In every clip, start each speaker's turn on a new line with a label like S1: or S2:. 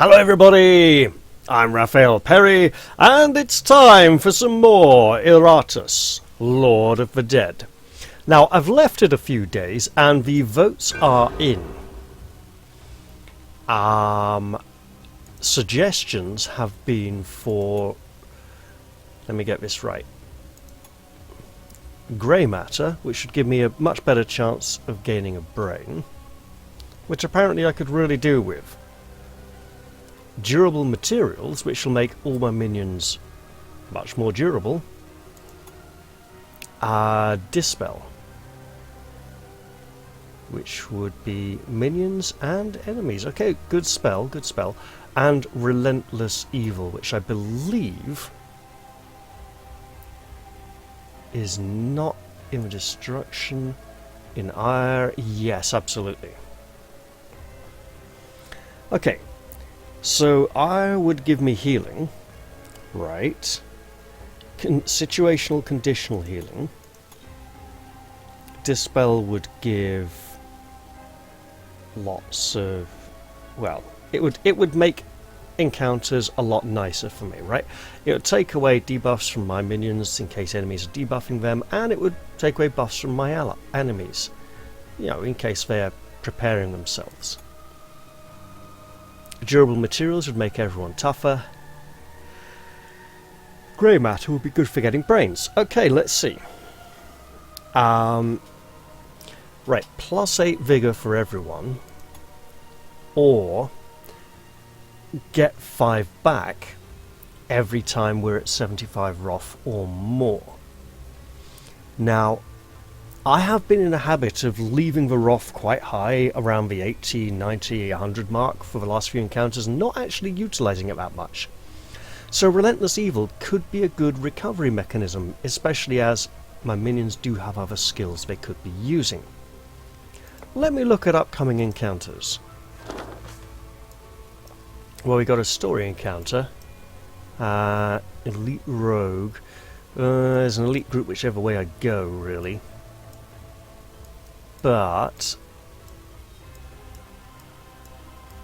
S1: Hello everybody, I'm Raphael Perry, and it's time for some more Iratus, Lord of the Dead. Now, I've left it a few days, and the votes are in. Suggestions have been for... let me get this right. Grey matter, which should give me a much better chance of gaining a brain, which apparently I could really do with. Durable materials, which will make all my minions much more durable. Dispel, which would be minions and enemies. Okay, good spell, good spell. And relentless evil, which I believe is not in the destruction in ire. Yes, absolutely. Okay. So I would give me healing, right? Situational conditional healing. Dispel would give lots of, well, it would make encounters a lot nicer for me, right? It would take away debuffs from my minions in case enemies are debuffing them, and it would take away buffs from my enemies, you know, in case they are preparing themselves. Durable materials would make everyone tougher. Grey matter would be good for getting brains. Okay, let's see. Right, +8 vigor for everyone. Or get 5 back every time we're at 75 Wrath or more. Now, I have been in a habit of leaving the Wrath quite high, around the 80, 90, 100 mark for the last few encounters, and not actually utilising it that much. So Relentless Evil could be a good recovery mechanism, especially as my minions do have other skills they could be using. Let me look at upcoming encounters. Well, we got a story encounter. Elite Rogue. There's an elite group whichever way I go, really. But...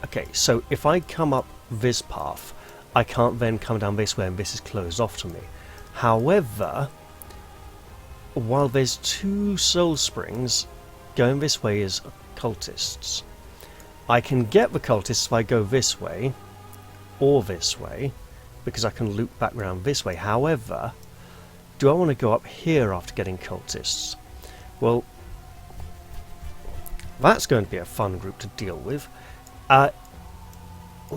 S1: okay, so if I come up this path, I can't then come down this way and this is closed off to me. However, while there's 2 soul springs, going this way is cultists. I can get the cultists if I go this way, or this way, because I can loop back around this way. However, do I want to go up here after getting cultists? Well, that's going to be a fun group to deal with. Or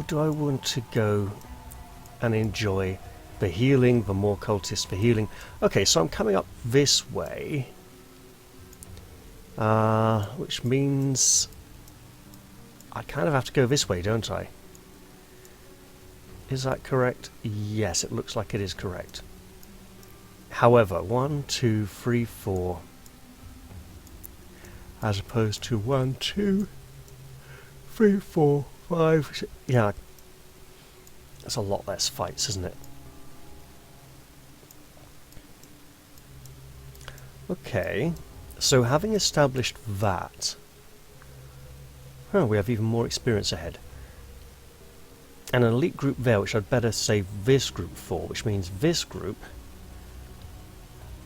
S1: do I want to go and enjoy the healing, the more cultists for healing? Okay, so I'm coming up this way. Which means I kind of have to go this way, don't I? Is that correct? Yes, it looks like it is correct. However, 1, 2, 3, 4... as opposed to 1, 2, 3, 4, 5, 6... yeah, that's a lot less fights, isn't it? Okay, so having established that, oh, we have even more experience ahead. And an elite group there, which I'd better save this group for, which means this group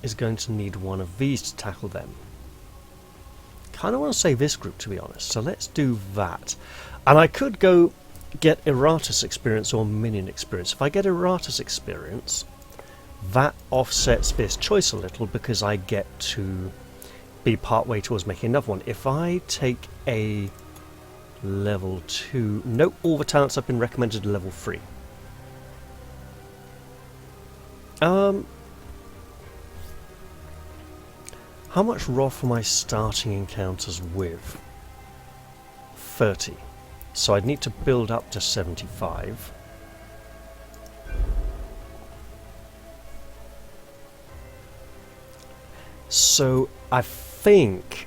S1: is going to need one of these to tackle them. Kind of want to save this group, to be honest, so let's do that. And I could go get Iratus experience or minion experience. If I get Iratus experience, that offsets this choice a little because I get to be part way towards making another one. If I take a level 2, note all the talents have been recommended to level 3. How much Wrath am I starting encounters with? 30. So I'd need to build up to 75. So I think,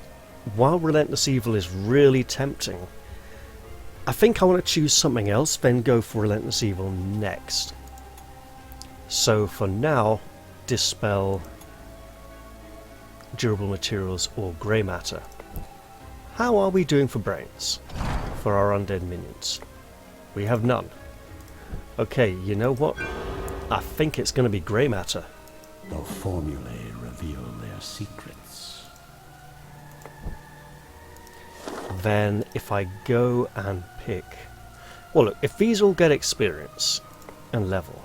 S1: while Relentless Evil is really tempting, I think I want to choose something else, then go for Relentless Evil next. So for now, Dispel, Durable Materials, or Grey Matter. How are we doing for brains? For our undead minions? We have none. Okay, you know what? I think it's going to be grey matter.
S2: The formulae reveal their secrets.
S1: Then if I go and pick... Well, look, if these all get experience and level,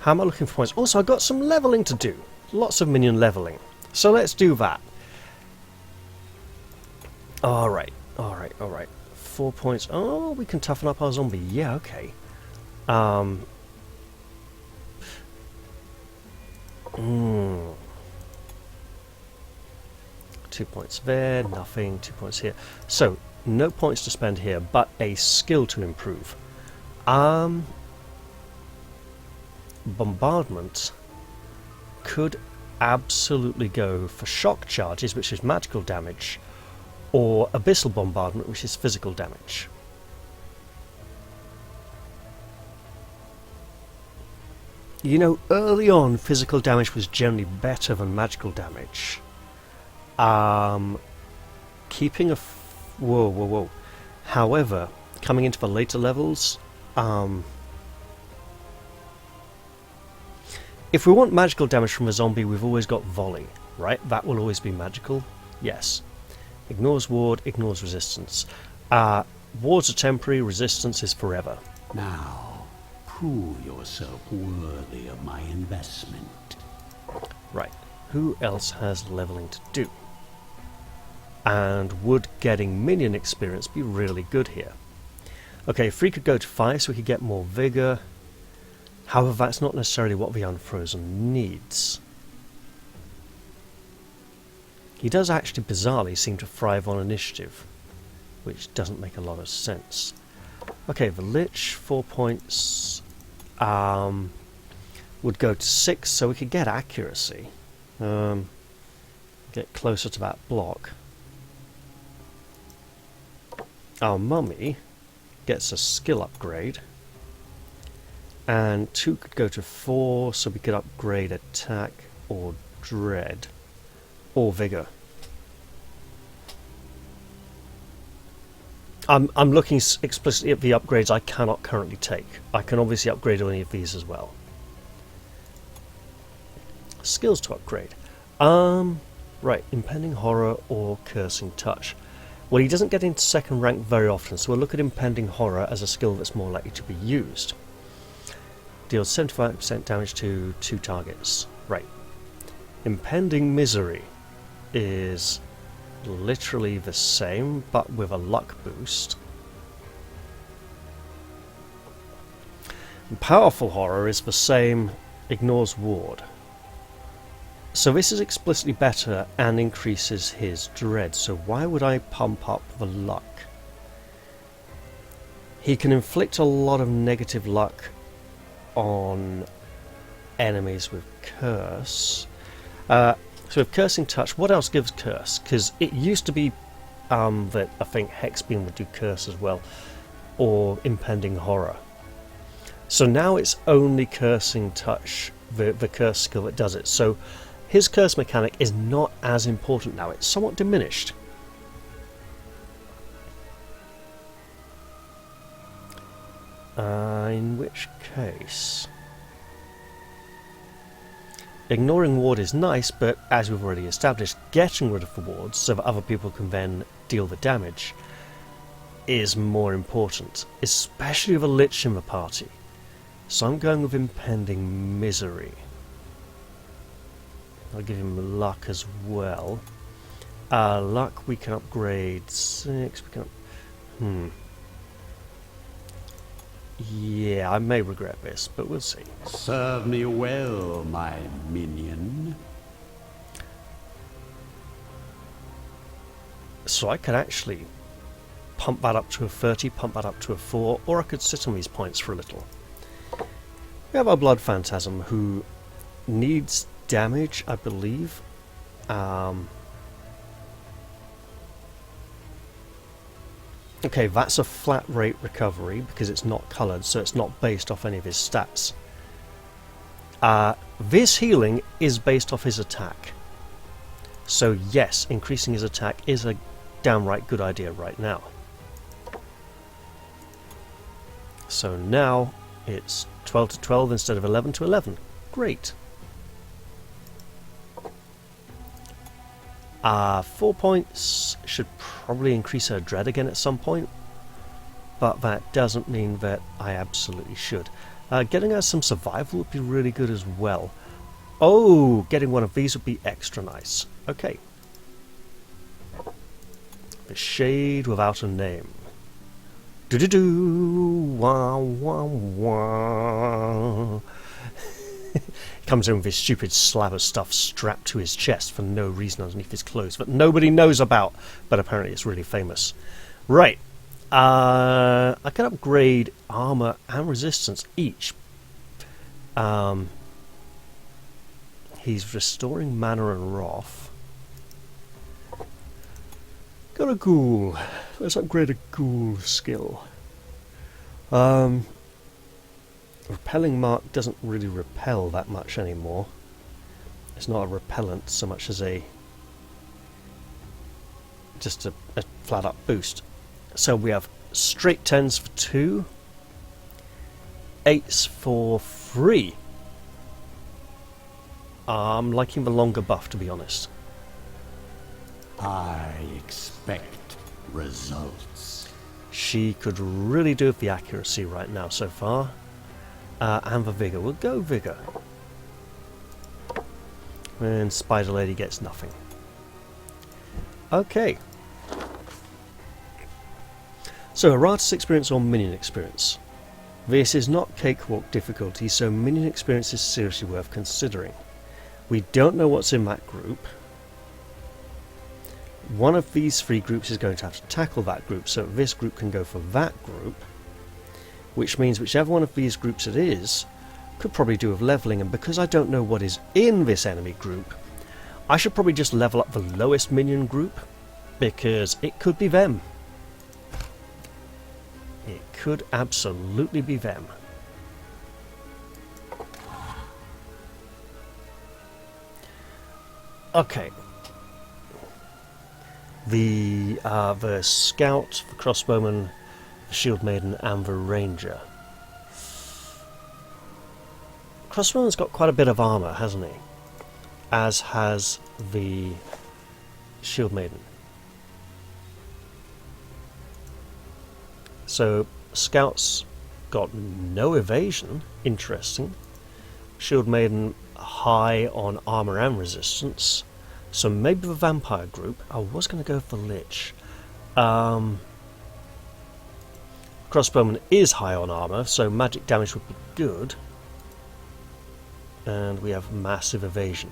S1: how am I looking for points? Also, I've got some leveling to do. Lots of minion leveling. So let's do that. Alright, alright, alright. 4 points. Oh, we can toughen up our zombie. Yeah, okay. 2 points there, nothing, 2 points here. So, no points to spend here, but a skill to improve. Bombardment could absolutely go for shock charges, which is magical damage, or abyssal bombardment, which is physical damage. You know, early on, physical damage was generally better than magical damage. Keeping a... Whoa. However, coming into the later levels, if we want magical damage from a zombie, we've always got volley, right? That will always be magical. Yes. Ignores ward, ignores resistance. Wards are temporary, resistance is forever.
S2: Now, prove yourself worthy of my investment.
S1: Right. Who else has leveling to do? And would getting minion experience be really good here? Okay, 3 could go to 5 so we could get more vigor. However, that's not necessarily what the Unfrozen needs. He does actually bizarrely seem to thrive on initiative, which doesn't make a lot of sense. Okay, the Lich, 4 points, would go to 6 so we could get accuracy. Get closer to that block. Our Mummy gets a skill upgrade, and 2 could go to 4 so we could upgrade attack or dread or vigor. I'm looking explicitly at the upgrades I cannot currently take. I can obviously upgrade any of these as well. Skills to upgrade. Right, impending horror or cursing touch. Well, he doesn't get into second rank very often, so we'll look at impending horror as a skill that's more likely to be used. Deals 75% damage to 2 targets. Right. Impending misery is literally the same, but with a luck boost. And powerful horror is the same, ignores ward. So this is explicitly better and increases his dread, so why would I pump up the luck? He can inflict a lot of negative luck on enemies with curse. So with cursing touch, what else gives curse? Because it used to be that I think Hexbeam would do curse as well, or impending horror. So now it's only cursing touch, the curse skill that does it. So his curse mechanic is not as important now, it's somewhat diminished. In which case... ignoring ward is nice, but as we've already established, getting rid of the wards so that other people can then deal the damage is more important, especially with a Lich in the party. So I'm going with impending misery. I'll give him luck as well. Luck we can upgrade 6. We can. Yeah, I may regret this, but we'll see.
S2: Serve me well, my minion.
S1: So I could actually pump that up to a 30, pump that up to a 4, or I could sit on these points for a little. We have our Blood Phantasm, who needs damage, I believe. Okay, that's a flat rate recovery because it's not coloured, so it's not based off any of his stats. This healing is based off his attack. So yes, increasing his attack is a downright good idea right now. So now it's 12 to 12 instead of 11 to 11. Great. 4 points should probably increase her dread again at some point, but that doesn't mean that I absolutely should. Getting her some survival would be really good as well. Oh, getting one of these would be extra nice. Okay. The Shade Without a Name. Do-do-do, wah, wah, wah. Comes in with his stupid slab of stuff strapped to his chest for no reason underneath his clothes that nobody knows about, but apparently it's really famous. Right. I can upgrade armor and resistance each. He's restoring mana and wrath. Got a ghoul. Let's upgrade a ghoul skill. Repelling mark doesn't really repel that much anymore. It's not a repellent so much as just a flat up boost. So we have straight 10s for 2, 8s for 3. I'm liking the longer buff, to be honest.
S2: I expect results.
S1: She could really do with the accuracy right now so far. And the Vigor. We'll go Vigor. And Spider Lady gets nothing. Okay. So, Iratus experience or minion experience? This is not cakewalk difficulty, so minion experience is seriously worth considering. We don't know what's in that group. One of these 3 groups is going to have to tackle that group, so this group can go for that group, which means whichever one of these groups it is could probably do with leveling, and because I don't know what is in this enemy group, I should probably just level up the lowest minion group, because it could be them. It could absolutely be them. Okay. The Scout, the Crossbowman, the Shield Maiden, and the Ranger. Crossbowman's got quite a bit of armour, hasn't he? As has the Shield Maiden. So, Scout's got no evasion. Interesting. Shield Maiden high on armour and resistance. So maybe the Vampire group. I was going to go for Lich. Crossbowman is high on armour, so magic damage would be good. And we have massive evasion.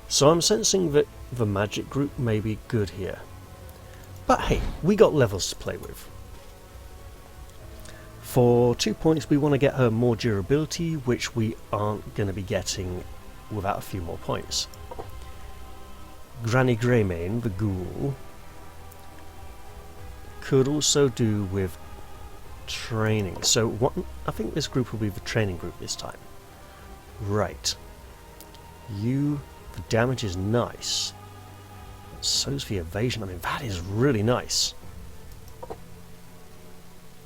S1: So I'm sensing that the magic group may be good here. But hey, we got levels to play with. For 2 points we want to get her more durability, which we aren't going to be getting without a few more points. Granny Greymane, the ghoul, could also do with training. So what, I think this group will be the training group this time. Right. The damage is nice. So's the evasion. I mean, that is really nice.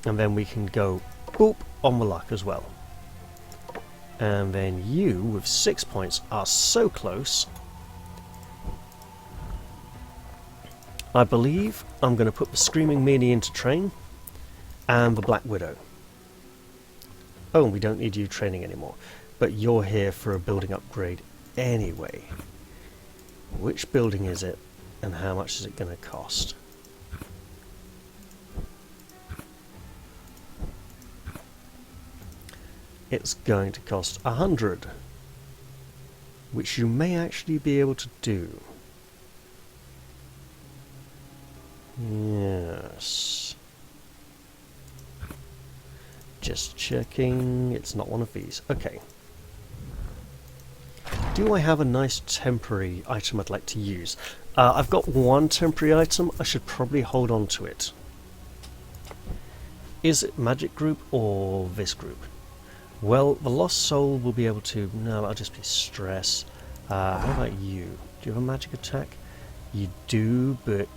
S1: And then we can go boop on the luck as well. And then you, with 6 points, are so close. I believe I'm going to put the Screaming Meanie into train. And the Black Widow. Oh, we don't need you training anymore. But you're here for a building upgrade anyway. Which building is it? And how much is it going to cost? It's going to cost 100, which you may actually be able to do. Yes. Just checking, it's not one of these. Okay. Do I have a nice temporary item I'd like to use? I've got one temporary item, I should probably hold on to it. Is it Magic Group or this group? Well, the Lost Soul will be able to... No, that'll just be stress. How about you? Do you have a magic attack? You do, but...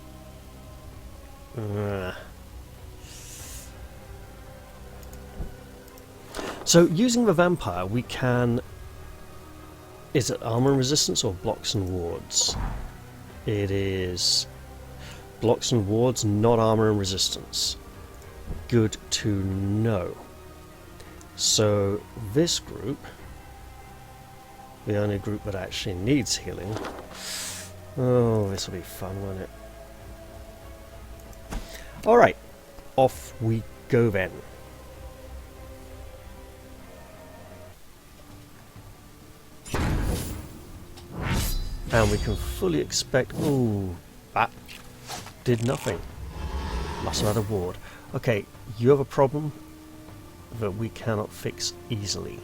S1: So using the vampire, we can... Is it armor and resistance or blocks and wards? It is blocks and wards, not armor and resistance. Good to know. So this group, the only group that actually needs healing. Oh, this will be fun, won't it? Alright, off we go then. And we can fully expect... Ooh, that did nothing. Lost another ward. Okay, you have a problem that we cannot fix easily.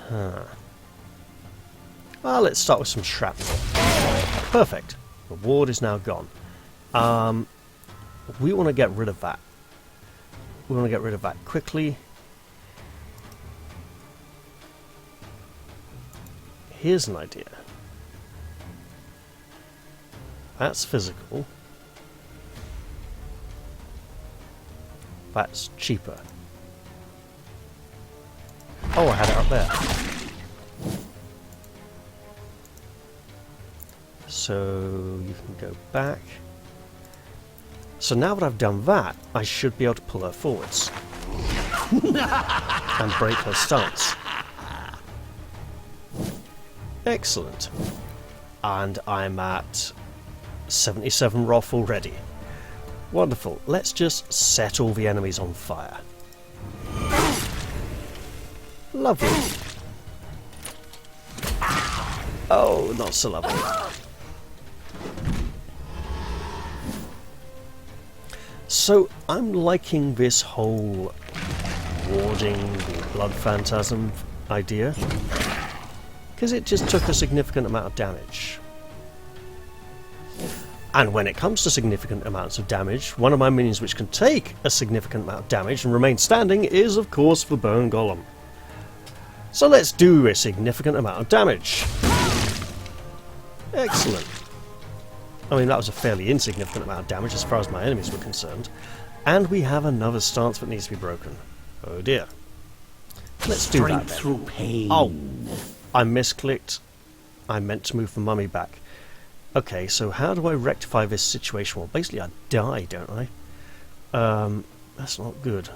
S1: Huh. Well, let's start with some shrapnel. Perfect. The ward is now gone. We want to get rid of that. We want to get rid of that quickly. Here's an idea. That's physical. That's cheaper. Oh, I had it up there. So you can go back. So now that I've done that, I should be able to pull her forwards. And break her stance. Excellent. And I'm at 77 Roth already. Wonderful. Let's just set all the enemies on fire. Lovely. Oh, not so lovely. So, I'm liking this whole warding the blood phantasm idea. Because it just took a significant amount of damage. And when it comes to significant amounts of damage, one of my minions which can take a significant amount of damage and remain standing is, of course, the Bone Golem. So let's do a significant amount of damage. Excellent. I mean, that was a fairly insignificant amount of damage as far as my enemies were concerned. And we have another stance that needs to be broken. Oh dear. Let's do that then.
S2: Through pain.
S1: Oh, I misclicked. I meant to move the mummy back. Okay, so how do I rectify this situation? Well, basically I die, don't I? That's not good.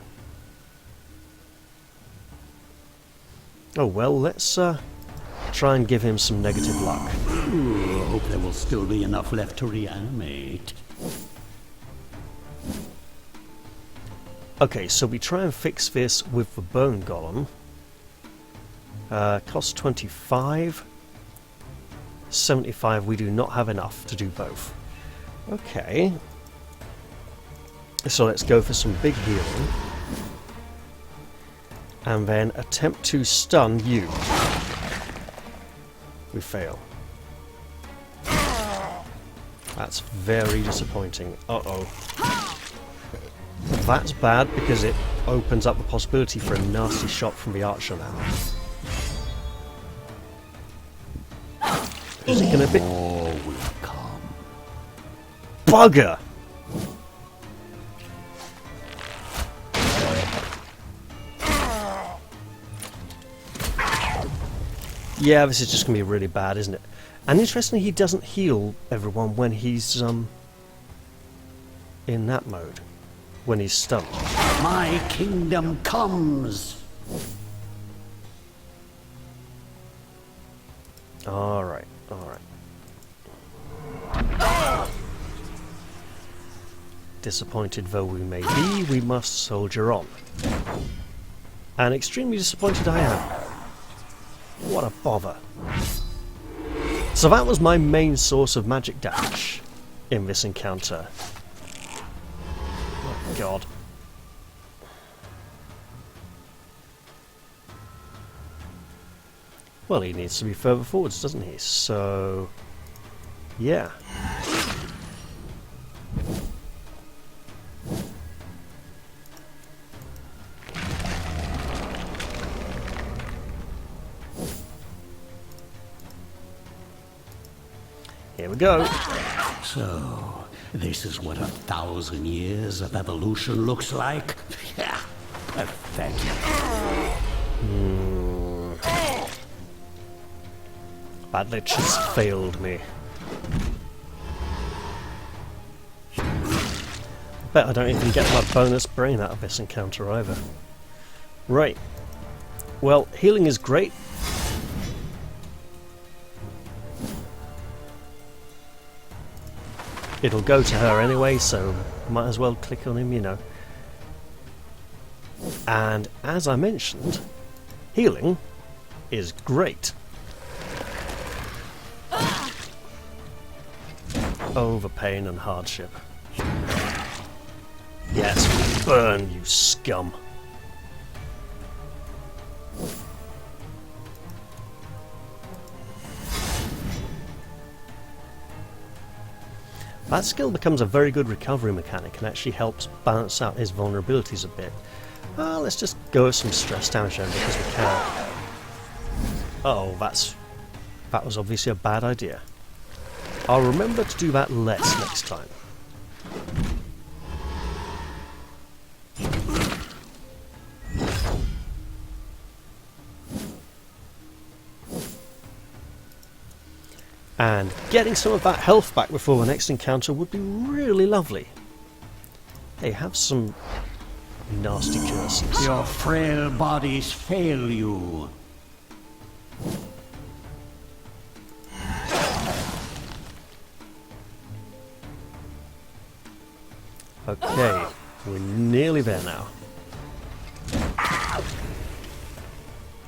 S1: Oh well, let's try and give him some negative luck.
S2: I hope there will still be enough left to reanimate.
S1: Okay, so we try and fix this with the Bone Golem. Cost 25. 75, we do not have enough to do both. Okay. So let's go for some big healing. And then attempt to stun you. We fail. That's very disappointing. Uh-oh. That's bad because it opens up the possibility for a nasty shot from the archer now. Is it gonna be...
S2: More will come.
S1: Bugger! Yeah, this is just gonna be really bad, isn't it? And interestingly, he doesn't heal everyone when he's in that mode. When he's stunned.
S2: My kingdom comes.
S1: Alright, alright. Disappointed though we may be, we must soldier on. And extremely disappointed I am. What a bother. So that was my main source of magic damage in this encounter. Oh god. Well, he needs to be further forwards, doesn't he? So... yeah. Here we go.
S2: So, this is what 1,000 years of evolution looks like? Yeah. Pathetic.
S1: That lich has failed me. Bet I don't even get my bonus brain out of this encounter either. Right. Well, healing is great. It'll go to her anyway, so might as well click on him, you know. And as I mentioned, healing is great. Over pain and hardship. Yes, burn, you scum. That skill becomes a very good recovery mechanic and actually helps balance out his vulnerabilities a bit. Let's just go with some stress damage then because we can. Oh, that was obviously a bad idea. I'll remember to do that less next time. And getting some of that health back before the next encounter would be really lovely. Hey, have some nasty curses.
S2: Your frail bodies fail you.
S1: Okay, we're nearly there now.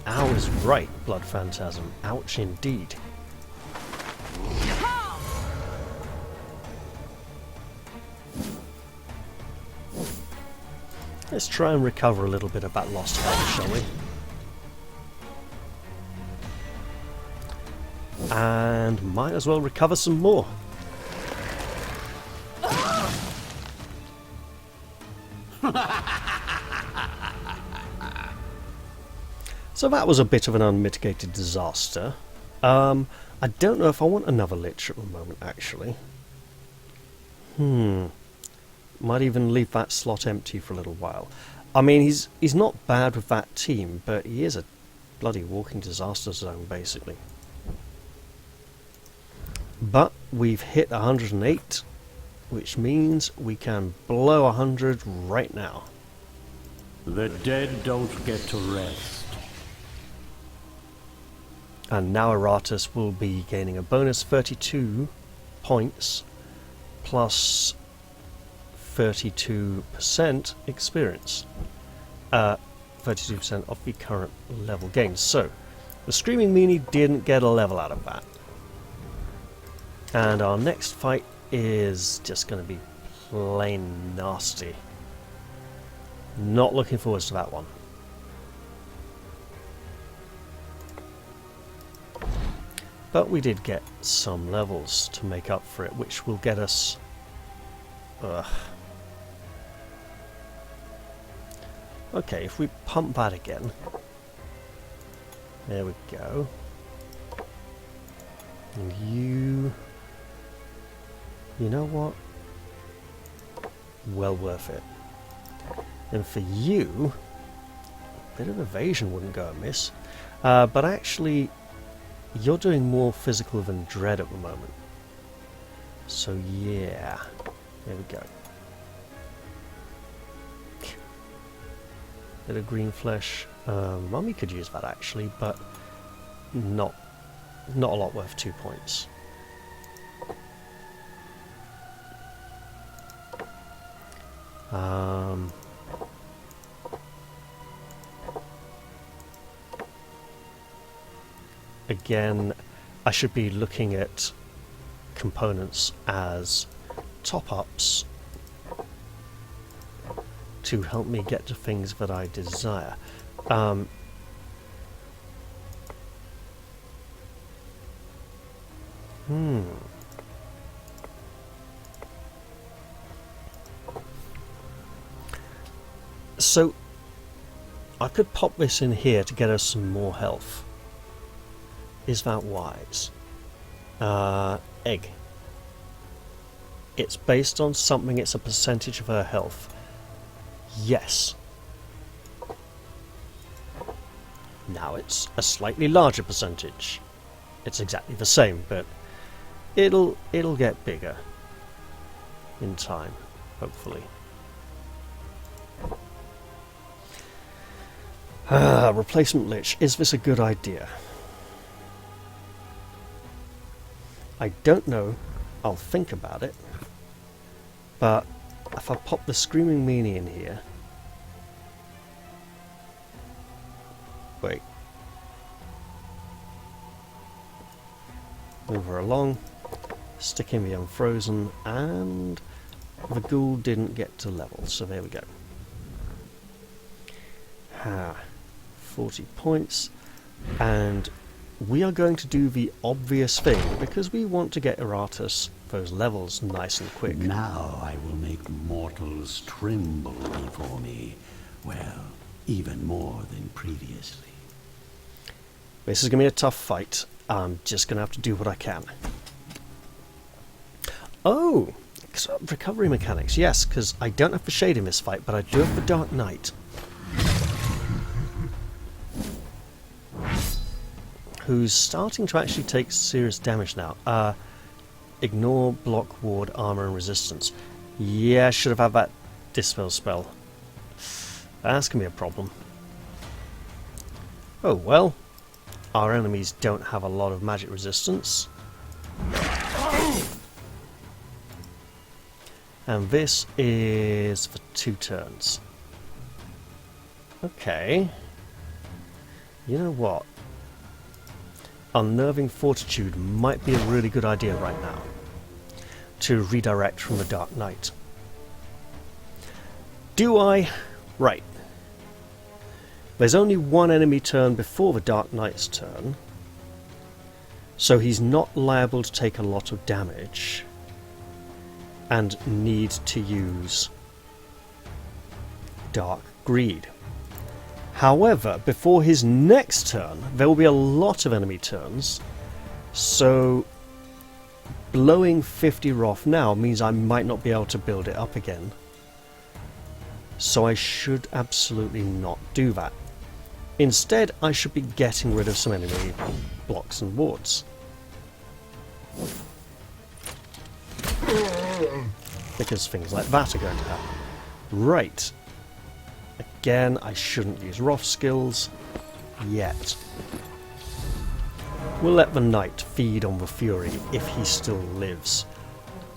S1: Ow is right, Blood Phantasm. Ouch indeed. Let's try and recover a little bit of that lost health, shall we? And might as well recover some more. So that was a bit of an unmitigated disaster. I don't know if I want another Lich at the moment, actually. Might even leave that slot empty for a little while. I mean, he's not bad with that team, but he is a bloody walking disaster zone, basically. But we've hit 108, which means we can blow 100 right now.
S2: The dead don't get to rest.
S1: And now Iratus will be gaining a bonus 32 points plus 32% experience. 32% of the current level gains. So, the Screaming Meanie didn't get a level out of that. And our next fight is just going to be plain nasty. Not looking forward to that one. But we did get some levels to make up for it, which will get us... Okay, if we pump that again. There we go. And you... You know what? Well worth it. And for you, a bit of evasion wouldn't go amiss. But actually, you're doing more physical than dread at the moment. So yeah, there we go. Bit of green flesh. Mummy could use that actually, but not a lot worth 2 points. Again, I should be looking at components as top-ups to help me get to things that I desire. So, I could pop this in here to get us some more health. Is that wise? Egg. It's based on something, it's a percentage of her health. Yes. Now it's a slightly larger percentage. It's exactly the same, but it'll get bigger in time, hopefully. Replacement lich. Is this a good idea? I don't know. I'll think about it. But if I pop the Screaming Meanie in here... Wait. Move her along. Stick in the Unfrozen, and the ghoul didn't get to level, so there we go. 40 points, and we are going to do the obvious thing because we want to get Iratus those levels nice and quick.
S2: Now I will make mortals tremble before me. Well, even more than previously.
S1: This is going to be a tough fight. I'm just going to have to do what I can. Oh! Recovery mechanics, yes, because I don't have the Shade in this fight, but I do have the Dark Knight. Who's starting to actually take serious damage now. Ignore, block, ward, armor, and resistance. Yeah, I should have had that Dispel spell. That's going to be a problem. Oh well. Our enemies don't have a lot of magic resistance. And this is for 2 turns. Okay. You know what? Unnerving Fortitude might be a really good idea right now. To redirect from the Dark Knight. Do I? Right. There's only one enemy turn before the Dark Knight's turn. So he's not liable to take a lot of damage. And need to use Dark Greed. However, before his next turn, there will be a lot of enemy turns, so blowing 50 Wrath now means I might not be able to build it up again. So I should absolutely not do that. Instead, I should be getting rid of some enemy blocks and wards. Because things like that are going to happen. Right. Again, I shouldn't use Wrath skills yet. We'll let the Knight feed on the Fury if he still lives.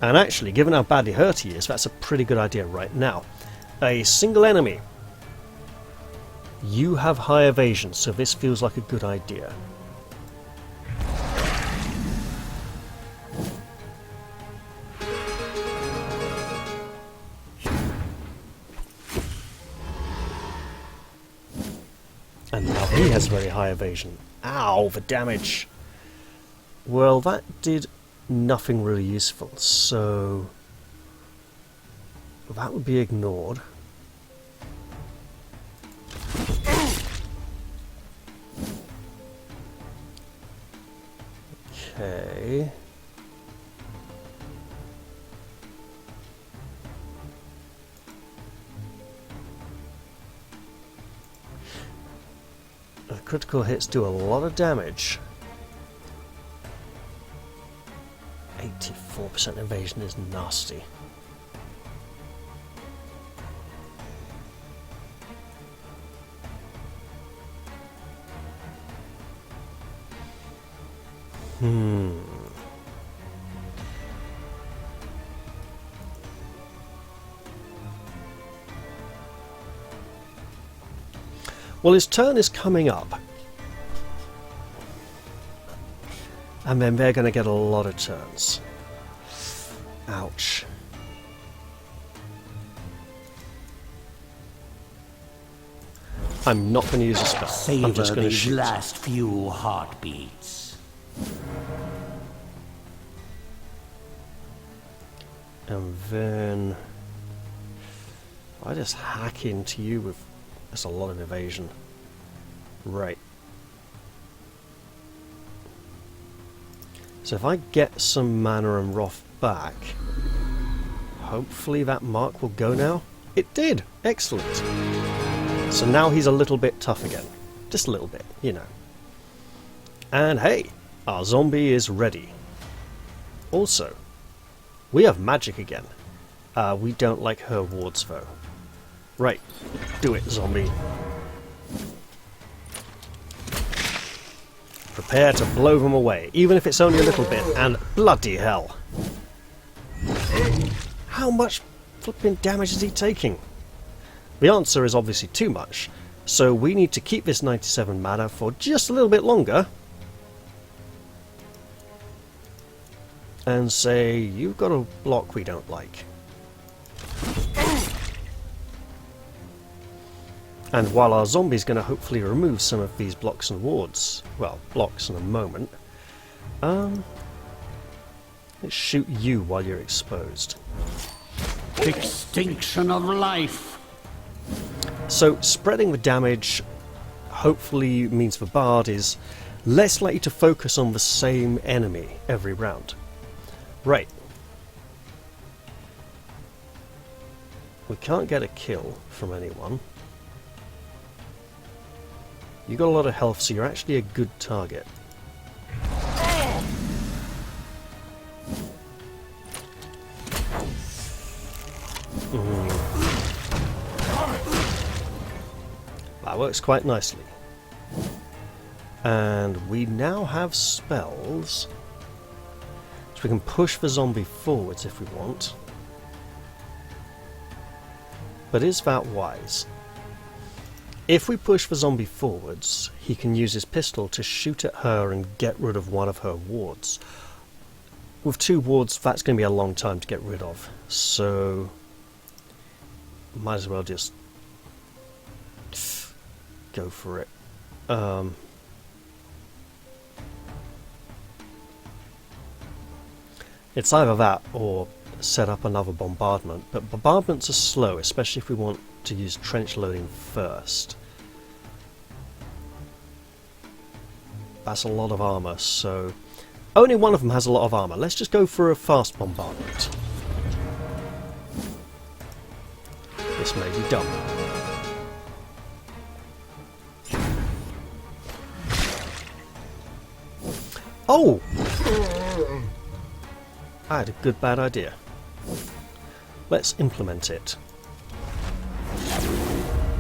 S1: And actually, given how badly hurt he is, that's a pretty good idea right now. A single enemy. You have high evasion, so this feels like a good idea. And now he has very high evasion. Ow, the damage! Well, that did nothing really useful, so that would be ignored. Okay. The critical hits do a lot of damage. 84% evasion is nasty. Well, his turn is coming up. And then they're going to get a lot of turns. Ouch. I'm not going to use a spell. I'm just going to shoot.
S2: Last few heartbeats.
S1: And then I just hack into you with... That's a lot of evasion. Right. So if I get some mana and Wrath back, hopefully that mark will go now. It did! Excellent! So now he's a little bit tough again. Just a little bit, you know. And hey, our zombie is ready. Also, we have magic again. We don't like her wards though. Right, do it, zombie. Prepare to blow them away, even if it's only a little bit, and bloody hell. How much flipping damage is he taking? The answer is obviously too much, so we need to keep this 97 mana for just a little bit longer. And say, you've got a block we don't like. And while our zombie's going to hopefully remove some of these blocks and wards, well, blocks in a moment, let's shoot you while you're exposed.
S2: Extinction of life.
S1: So spreading the damage hopefully means the bard is less likely to focus on the same enemy every round. Right. We can't get a kill from anyone. You got a lot of health, so you're actually a good target. That works quite nicely. And we now have spells, so we can push the zombie forwards if we want. But is that wise? If we push the zombie forwards, he can use his pistol to shoot at her and get rid of one of her wards. With 2 wards, that's going to be a long time to get rid of, so might as well just go for it. It's either that or set up another bombardment, but bombardments are slow, especially if we want to use trench loading first. That's a lot of armor, so only one of them has a lot of armor. Let's just go for a fast bombardment. This may be dumb. Oh! I had a good bad idea. Let's implement it.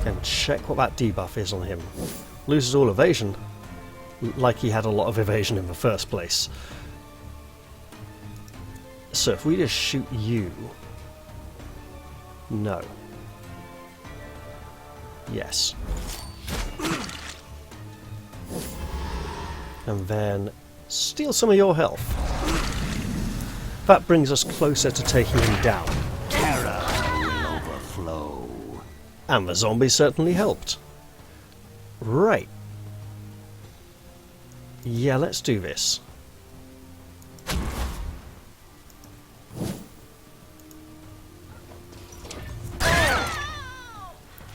S1: And check what that debuff is on him. Loses all evasion. Like he had a lot of evasion in the first place. So if we just shoot you... No. Yes. And then steal some of your health. That brings us closer to taking him down.
S2: Terror will overflow.
S1: And the zombie certainly helped. Right. Yeah, let's do this.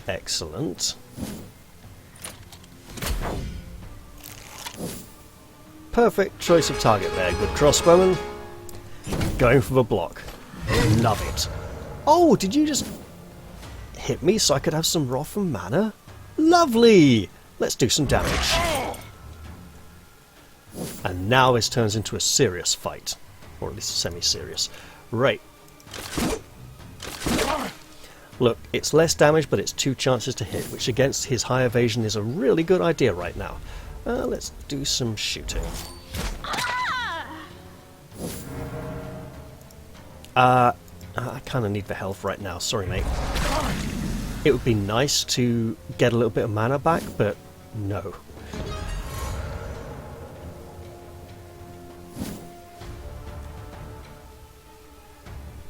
S1: Excellent. Perfect choice of target there, good crossbowman. Going for the block. Love it. Oh, did you just hit me so I could have some wrath and mana? Lovely! Let's do some damage. And now this turns into a serious fight. Or at least semi-serious. Right. Look, it's less damage, but it's 2 chances to hit, which against his high evasion is a really good idea right now. Let's do some shooting. I kind of need the health right now, sorry mate. It would be nice to get a little bit of mana back, but no.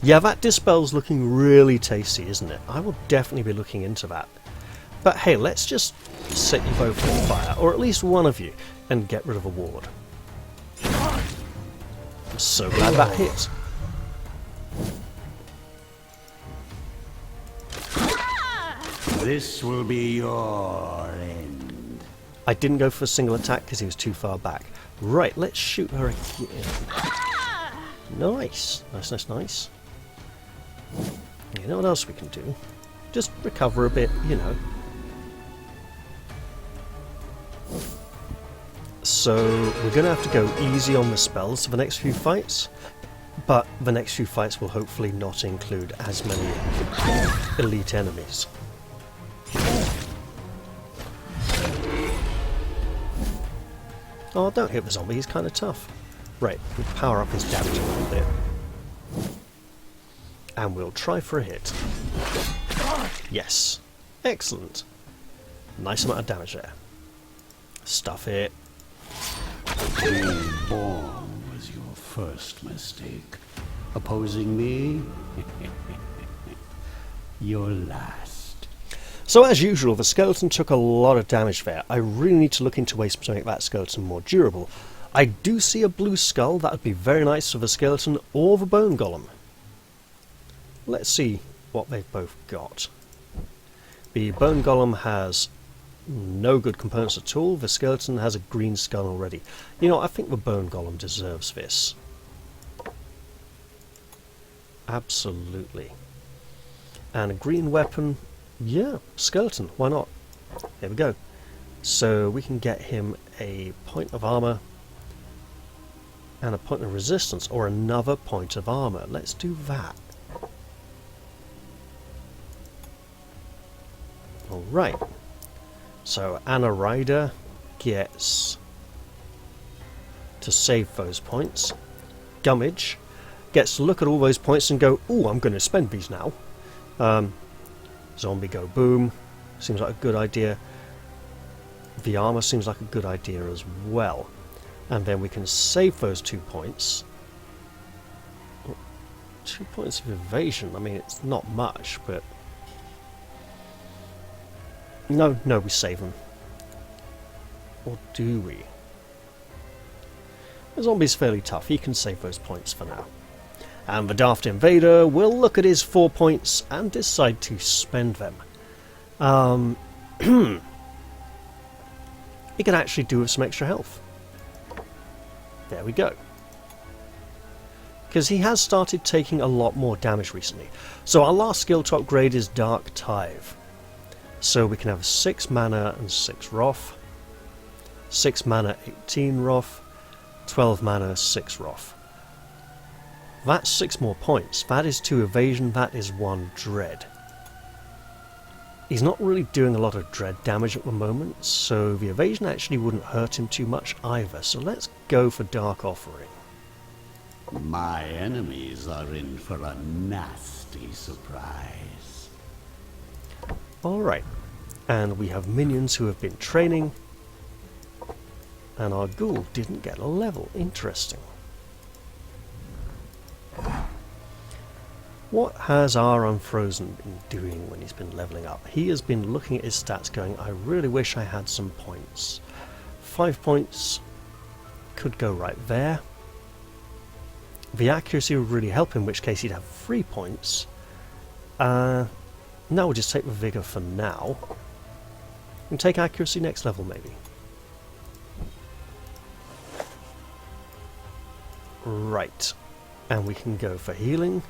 S1: Yeah, that Dispel's looking really tasty, isn't it? I will definitely be looking into that. But hey, let's just set you both on fire, or at least one of you, and get rid of a ward. I'm so glad that hit.
S2: This will be your end.
S1: I didn't go for a single attack because he was too far back. Right, let's shoot her again. Nice. Nice, nice, nice. You know what else we can do? Just recover a bit, you know. So we're going to have to go easy on the spells for the next few fights, but the next few fights will hopefully not include as many elite enemies. Oh, don't hit the zombie, he's kind of tough. Right, we'll power up his damage a little bit. And we'll try for a hit. Yes. Excellent. Nice amount of damage there. Stuff it.
S2: Being born was your first mistake. Opposing me? Your last.
S1: So as usual, the skeleton took a lot of damage there. I really need to look into ways to make that skeleton more durable. I do see a blue skull. That would be very nice for the skeleton or the bone golem. Let's see what they've both got. The bone golem has no good components at all. The skeleton has a green skull already. You know, I think the bone golem deserves this. Absolutely. And a green weapon. Yeah, skeleton, why not? There we go. So we can get him a point of armor and a point of resistance, or another point of armor. Let's do that. Alright. So Anna Ryder gets to save those points. Gummidge gets to look at all those points and go, ooh, I'm going to spend these now. Zombie go boom. Seems like a good idea. The armor seems like a good idea as well. And then we can save those 2 points. 2 points of evasion. I mean, it's not much, but... No, we save them. Or do we? The zombie's fairly tough. He can save those points for now. And the Daft Invader will look at his 4 points and decide to spend them. He can actually do with some extra health. There we go. Because he has started taking a lot more damage recently. So our last skill to upgrade is Dark Tithe. So we can have 6 mana and 6 Wrath. 6 mana, 18 Wrath. 12 mana, 6 Wrath. That's 6 more points. That is 2 evasion, that is 1 dread. He's not really doing a lot of dread damage at the moment, so the evasion actually wouldn't hurt him too much either. So let's go for Dark Offering.
S2: My enemies are in for a nasty surprise.
S1: Alright, and we have minions who have been training, and our ghoul didn't get a level. Interesting. What has our Unfrozen been doing when he's been leveling up? He has been looking at his stats going, I really wish I had some points. 5 points could go right there. The accuracy would really help, in which case he'd have 3 points. No, we'll just take the Vigor for now. And take accuracy next level, maybe. Right. And we can go for healing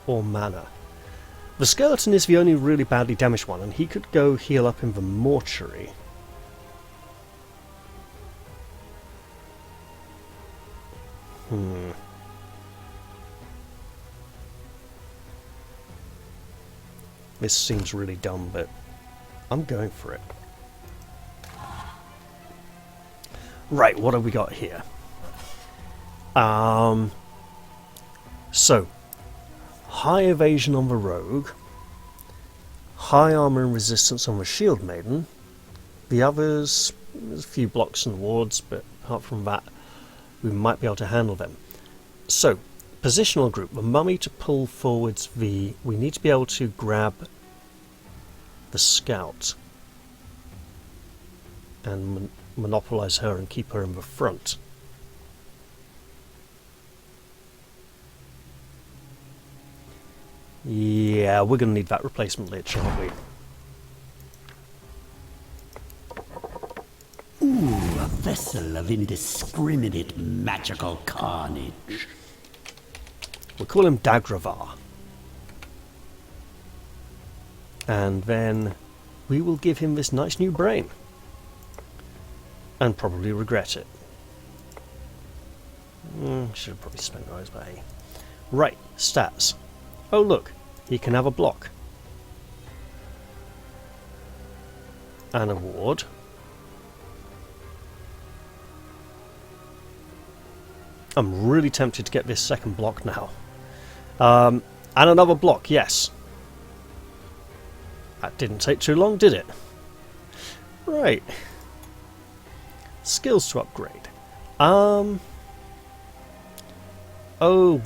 S1: or mana. The skeleton is the only really badly damaged one, and he could go heal up in the mortuary. This seems really dumb, but I'm going for it. Right, what have we got here? So, high evasion on the rogue, high armor and resistance on the shield maiden. The others, there's a few blocks and wards, but apart from that, we might be able to handle them. So, positional group, the mummy to pull forwards we need to be able to grab the scout and monopolize her and keep her in the front. Yeah, we're going to need that replacement lich, aren't we?
S2: Ooh, a vessel of indiscriminate magical carnage.
S1: We'll call him Dagravar. And then we will give him this nice new brain. And probably regret it. Should have probably spent those, but hey. Right, stats. Oh look, he can have a block. An award. I'm really tempted to get this second block now. And another block, yes. That didn't take too long, did it? Right. Skills to upgrade. Oh,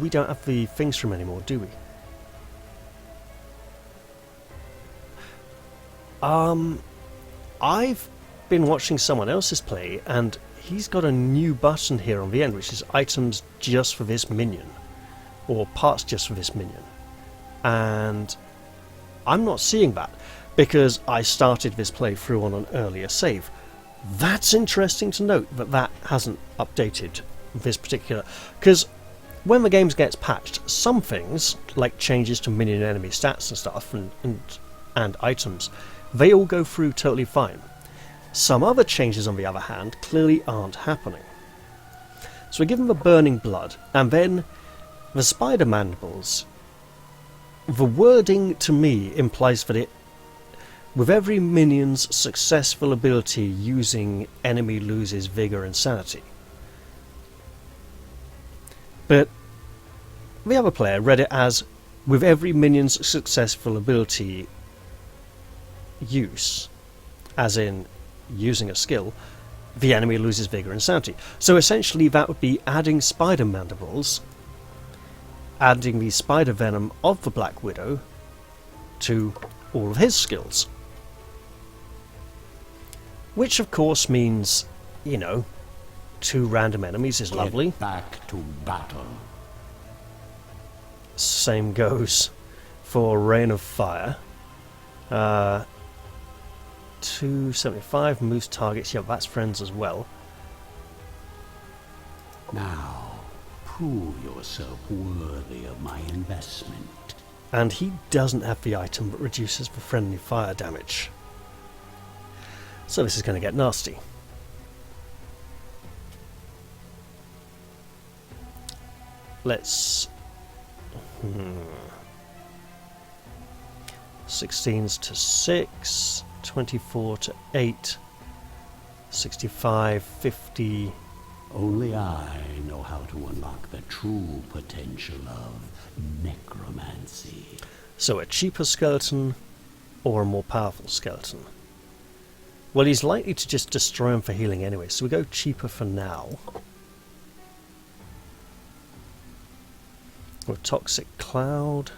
S1: we don't have the things from anymore, do we? I've been watching someone else's play, and he's got a new button here on the end, which is items just for this minion. Or parts just for this minion. And I'm not seeing that, because I started this playthrough on an earlier save. That's interesting to note that that hasn't updated this particular... Because when the game gets patched, some things, like changes to minion enemy stats and stuff, and items, they all go through totally fine. Some other changes, on the other hand, clearly aren't happening. So we give him the burning blood, and then the spider mandibles. The wording to me implies that it, with every minion's successful ability using, enemy loses vigor and sanity. But the other player read it as, with every minion's successful ability use, as in using a skill, the enemy loses vigor and sanity. So essentially that would be adding spider mandibles, adding the spider venom of the Black Widow to all of his skills. Which of course means, you know, 2 random enemies is lovely.
S2: Get back to battle.
S1: Same goes for Rain of Fire. 275 moves targets, yeah, that's friends as well.
S2: Now, prove yourself worthy of my investment.
S1: And he doesn't have the item that reduces the friendly fire damage. So this is going to get nasty. Let's... 16s to 6, 24 to 8, 65, 50...
S2: Only I know how to unlock the true potential of necromancy.
S1: So a cheaper skeleton or a more powerful skeleton? Well, he's likely to just destroy him for healing anyway, so we go cheaper for now. With Toxic Cloud,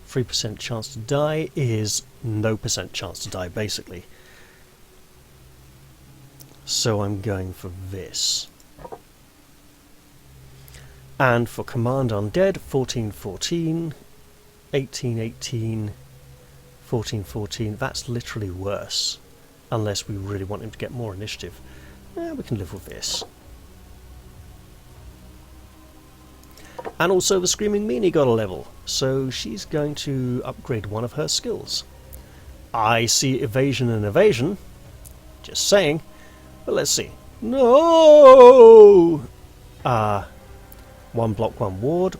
S1: 3% chance to die is no % chance to die, basically. So I'm going for this. And for Command Undead, 14-14, 18-18, 14-14, that's literally worse. Unless we really want him to get more initiative. We can live with this. And also the Screaming Meanie got a level, so she's going to upgrade one of her skills. I see evasion and evasion. Just saying. But let's see. No! 1 block, 1 ward.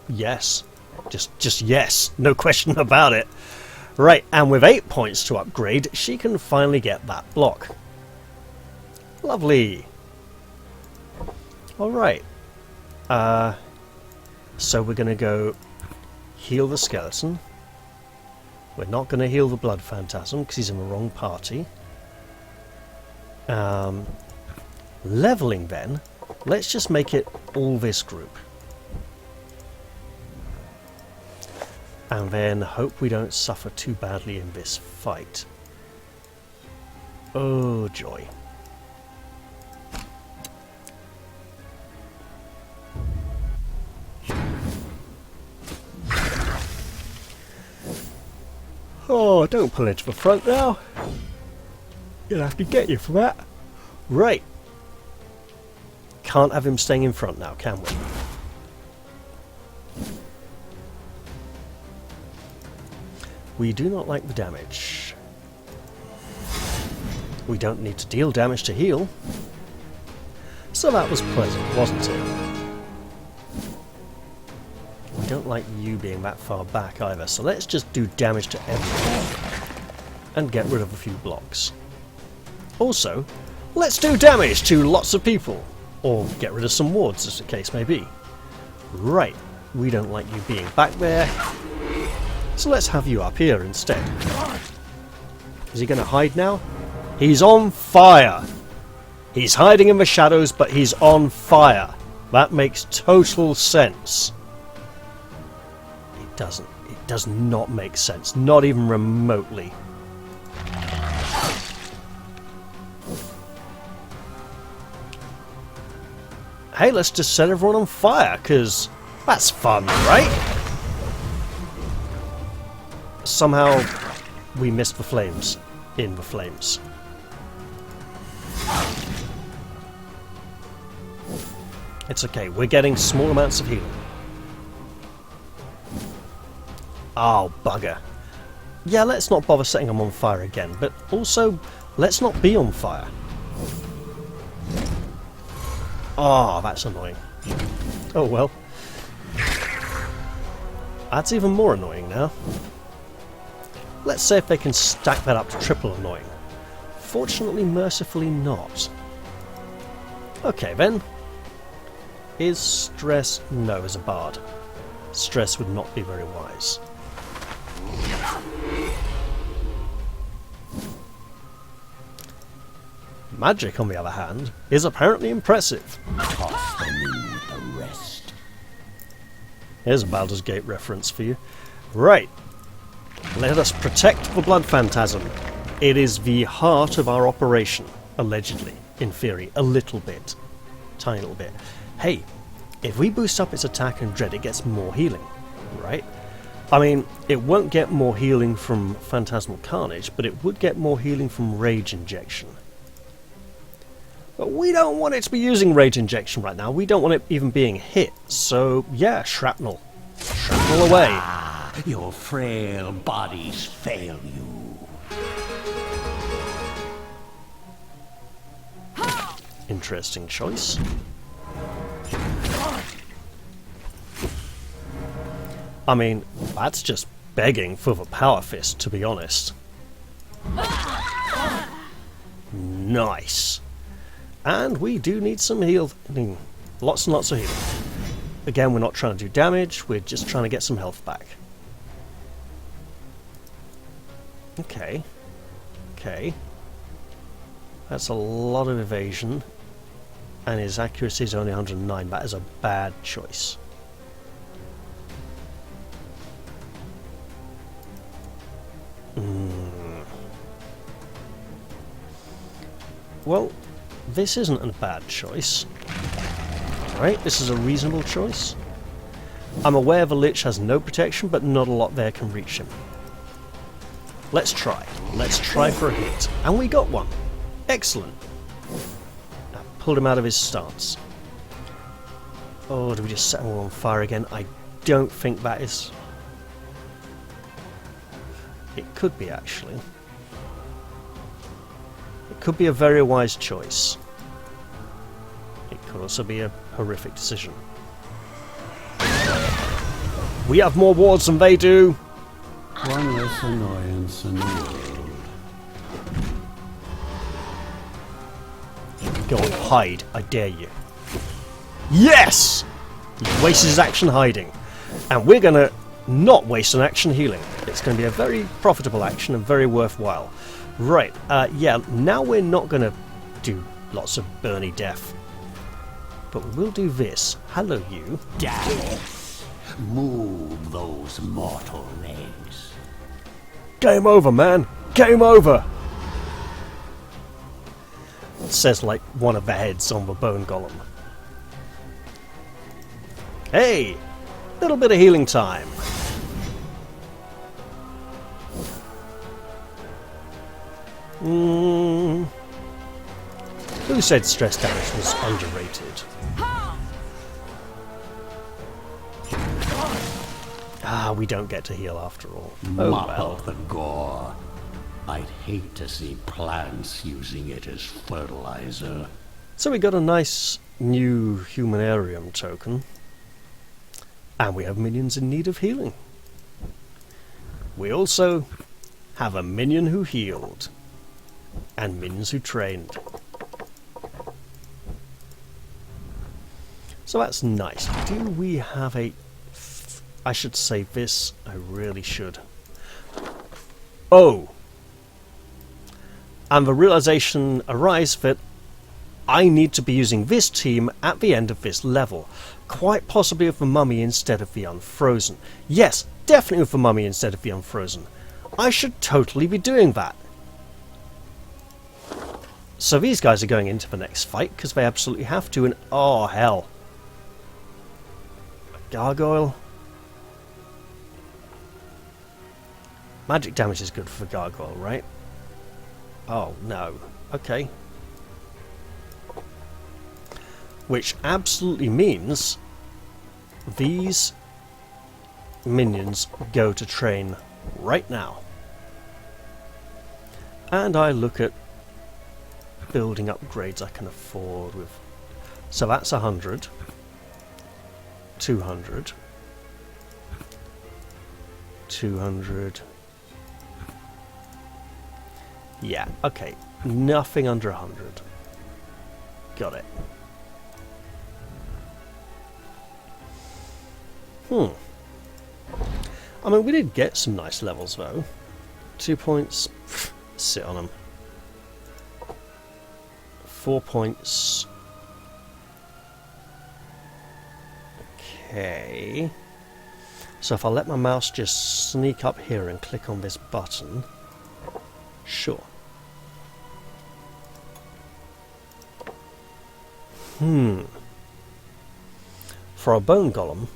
S1: Yes. Just yes. No question about it. Right, and with 8 points to upgrade, she can finally get that block. Lovely. Alright. So we're going to go heal the skeleton. We're not going to heal the blood phantasm because he's in the wrong party. Leveling then, let's just make it all this group. And then hope we don't suffer too badly in this fight. Oh joy. Oh, don't pull into the front now. You'll have to get you for that. Right. Can't have him staying in front now, can we? We do not like the damage. We don't need to deal damage to heal. So that was pleasant, wasn't it? we don't like you being that far back either, so let's just do damage to everything and get rid of a few blocks. Also, let's do damage to lots of people, or get rid of some wards as the case may be. Right, we don't like you being back there, so let's have you up here instead. Is he going to hide now? He's on fire! He's hiding in the shadows, but he's on fire. That makes total sense. It doesn't. It does not make sense. Not even remotely. Hey, let's just set everyone on fire, because that's fun, right? Somehow we missed the flames in the flames. It's okay, we're getting small amounts of healing. Oh, bugger. Yeah, let's not bother setting them on fire again, but also, let's not be on fire. Oh, that's annoying. Oh well. That's even more annoying now. Let's see if they can stack that up to triple annoying. Fortunately, mercifully not. Okay then. Is stress? No, as a bard. Stress would not be very wise. Magic, on the other hand, is apparently impressive.
S2: Toss them in with the rest.
S1: Here's a Baldur's Gate reference for you. Right. Let us protect the Blood Phantasm. It is the heart of our operation, allegedly, in theory, a little bit. Tiny little bit. Hey, if we boost up its attack and dread, it gets more healing, right? I mean, it won't get more healing from Phantasmal Carnage, but it would get more healing from Rage Injection. But we don't want it to be using Rage Injection right now. We don't want it even being hit. So, yeah, Shrapnel. Shrapnel away.
S2: Ah, your frail bodies fail you.
S1: Interesting choice. I mean, that's just begging for the Power Fist, to be honest. Nice. And we do need some heal. Lots and lots of healing. Again, we're not trying to do damage, we're just trying to get some health back. Okay. Okay. That's a lot of evasion. And his accuracy is only 109. That is a bad choice. Well, this isn't a bad choice. Right, this is a reasonable choice. I'm aware the Lich has no protection, but not a lot there can reach him. Let's try. Let's try for a hit. And we got one. Excellent. I pulled him out of his stance. Oh, do we just set him on fire again? I don't think that is... It could be, actually. It could be a very wise choice. It could also be a horrific decision. We have more wards than they do!
S2: One less annoyance in the world.
S1: Go on, hide. I dare you. Yes! He wastes his action hiding. And we're gonna not waste an action healing. It's going to be a very profitable action and very worthwhile. Right, yeah, now we're not going to do lots of Burny Death. But we will do this. Hello, you.
S2: Death! Move those mortal legs.
S1: Game over, man! Game over! Says like one of the heads on the bone golem. Hey! Little bit of healing time. Who said stress damage was underrated? Ah, we don't get to heal after all. Oh
S2: Mop
S1: well.
S2: up the gore. I'd hate to see plants using it as fertilizer.
S1: So we got a nice new humanarium token. And we have minions in need of healing. We also have a minion who healed. And minions who trained. So that's nice. Do we have a... I should save this. I really should. Oh! And the realization arises that I need to be using this team at the end of this level. Quite possibly with the mummy instead of the unfrozen. Yes, definitely with the mummy instead of the unfrozen. I should totally be doing that. So these guys are going into the next fight because they absolutely have to, and oh hell. A gargoyle. Magic damage is good for the gargoyle, right? Oh no. Okay. Which absolutely means these minions go to train right now. And I look at building upgrades I can afford with. So that's 100, 200, 200. Yeah, okay. Nothing under 100. Got it. I mean, we did get some nice levels though. 2 points. Sit on them. 4 points. Okay. So if I let my mouse just sneak up here and click on this button. Sure. For a bone golem,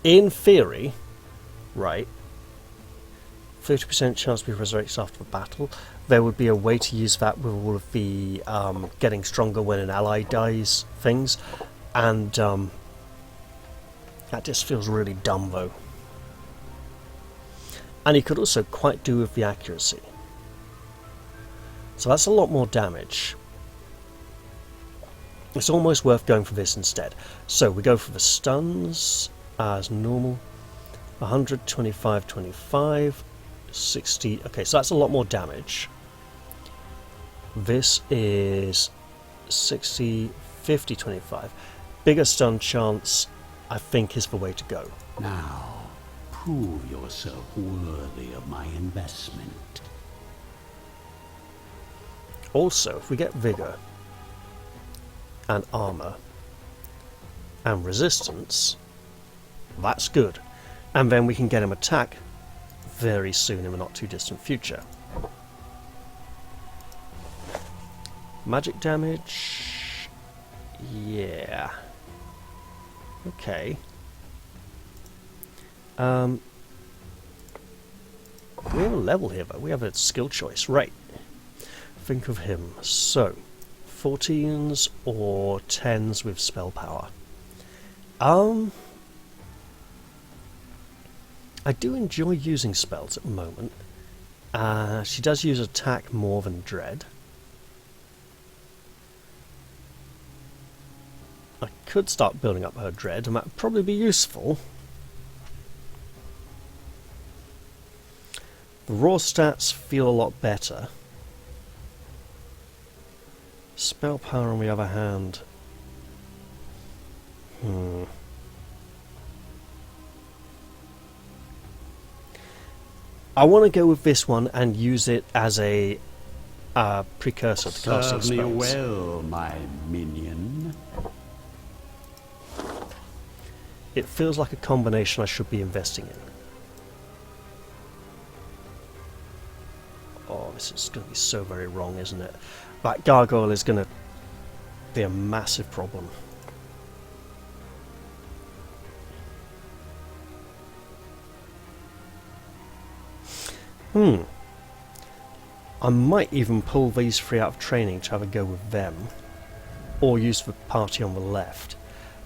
S1: in theory, right, 30% chance to be resurrected after the battle. There would be a way to use that with all of the getting stronger when an ally dies things, and that just feels really dumb though. And you could also quite do with the accuracy. So that's a lot more damage. It's almost worth going for this instead. So we go for the stuns as normal. 100, 25, 25, 60. Okay, so that's a lot more damage. This is 60, 50, 25. Bigger stun chance, I think, is the way to go.
S2: Now, prove yourself worthy of my investment.
S1: Also, if we get vigor and armor and resistance, that's good. And then we can get him attack very soon in the not too distant future. Magic damage, yeah. Okay. We have a level here though. We have a skill choice, right? Think of him. So, 14s or 10s with spell power. I do enjoy using spells at the moment. She does use attack more than dread. I could start building up her dread, and that would probably be useful. The raw stats feel a lot better. Spell power, on the other hand. I want to go with this one and use it as a precursor to casting
S2: Serve me
S1: spells.
S2: well, my minion.
S1: It feels like a combination I should be investing in. Oh, this is going to be so very wrong, isn't it? That gargoyle is going to be a massive problem. I might even pull these three out of training to have a go with them, or use the party on the left.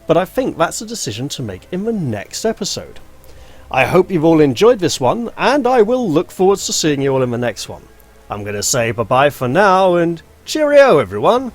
S1: But I think that's a decision to make in the next episode. I hope you've all enjoyed this one, and I will look forward to seeing you all in the next one. I'm going to say bye-bye for now, and cheerio everyone!